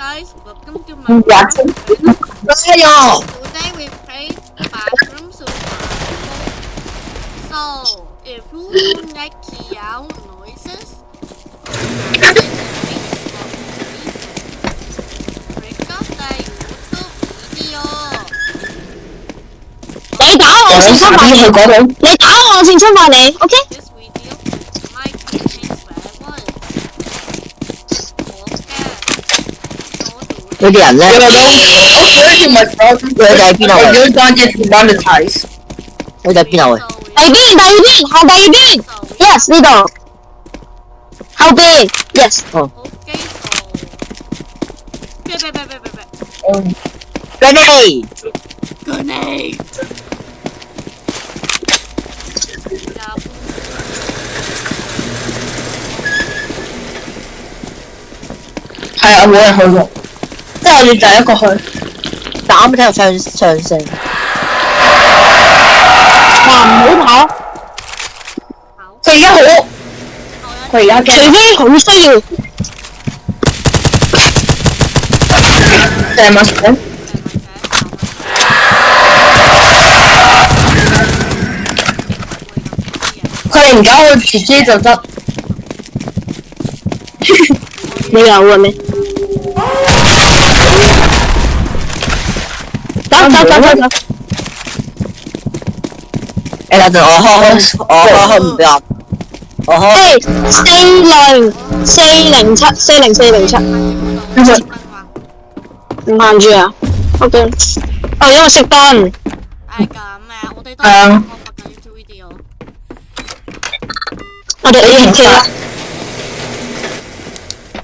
guys, welcome to my Ayo. Today we play bathroom survival. So, if you don't like yell noises, click on the YouTube video. 你打我先出賣你，你打我先出賣你 ，OK？ This video might contain swear words. 嗰啲人咧，佢哋喺邊啊？佢哋喺邊啊？喂，第二邊，Yes 呢度，後邊 ，Yes。哦。Grenade! Grenade！ 係啊，冇人去喎，即係我哋第一個去。但啱啱聽到唱聲。哇，唔好跑！佢而家好，佢而家除非好需要。射物水。佢哋而家會自己就得。你有嘅咩？走！誒，等陣我開唔俾我，我開。407，唔限住啊 ？OK。哦，因為熄燈。係咁啊，我哋都係我拍緊 YouTube video。我哋 A.K. 啦。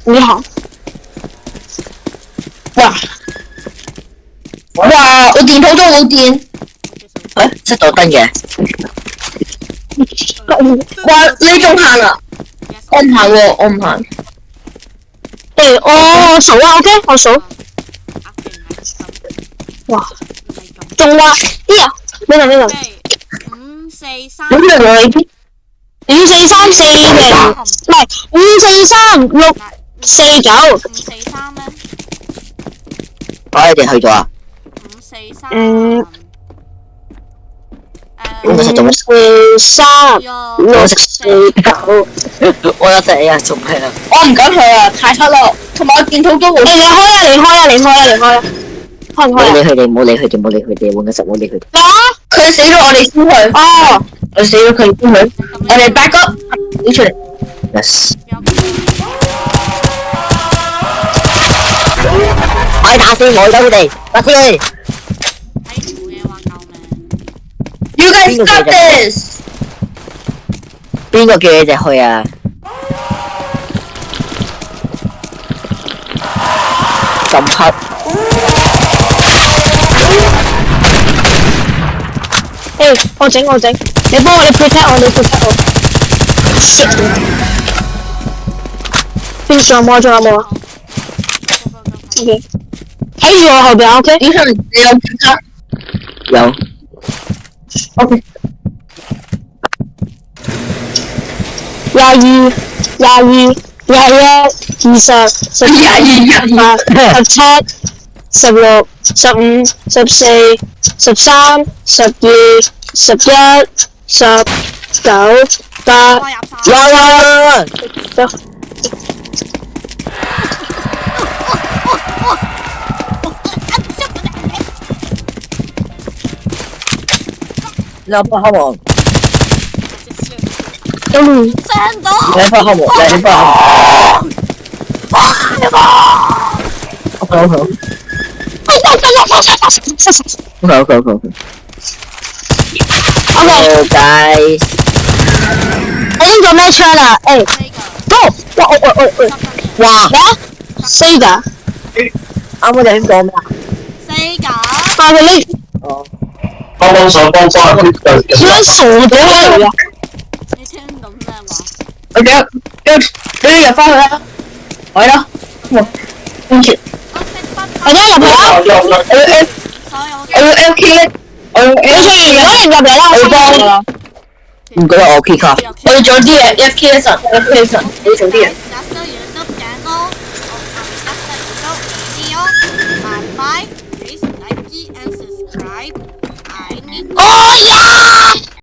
你好。哇！我電筒都冇電。熄到燈嘅。哇！你仲行啊？我唔行喎，我唔行。我數啊 ，OK， 我數。哇！仲話呢度？ 5、4、3。咁你嚟邊5、4、3、4、0，唔係5、4、3、6、4、9。5、4、3咩？我哋去咗啊？5、4、3。5、4、3、6、4、9。我有隻呀，仲係啊！我唔敢去啊，太黑啦，同埋我電筒都冇。你開啊！開唔開啊？唔好理佢哋，換個實冇理佢哋。咩啊？佢死咗，我哋先去。哦，我死咗，佢先去。我哋 back up， 你出嚟。Yes。我要打死佢哋，打死佢哋。睇唔嘢話救命。You guys stop this！ 邊個叫你哋去啊？咁黑。我整，你幫我，你 protect 我。邊仲有冇啊 ？OK， 睇住我後邊 ，OK。點解你有其他？有。OK。22、21、20、18、17、16、15、14、13、12、11、19、8，走。你不好冇？傷到。你不好冇？你不好。好。Hello guys。我應咗咩槍啊？哇！咩啊？Sega。啱我哋先講咩啊？Sega。佢呢？幫手幫翻啲點樣傻咗嚟啊？你聽到咩話？我俾你入翻去啦，係咯，跟住我都入去啦。我要 L K 咧，我要 L K 有人入嚟啦，我幫。唔覺得我 K 卡？我要做啲嘢，F K 神，你做啲嘢。矮呢？哦呀！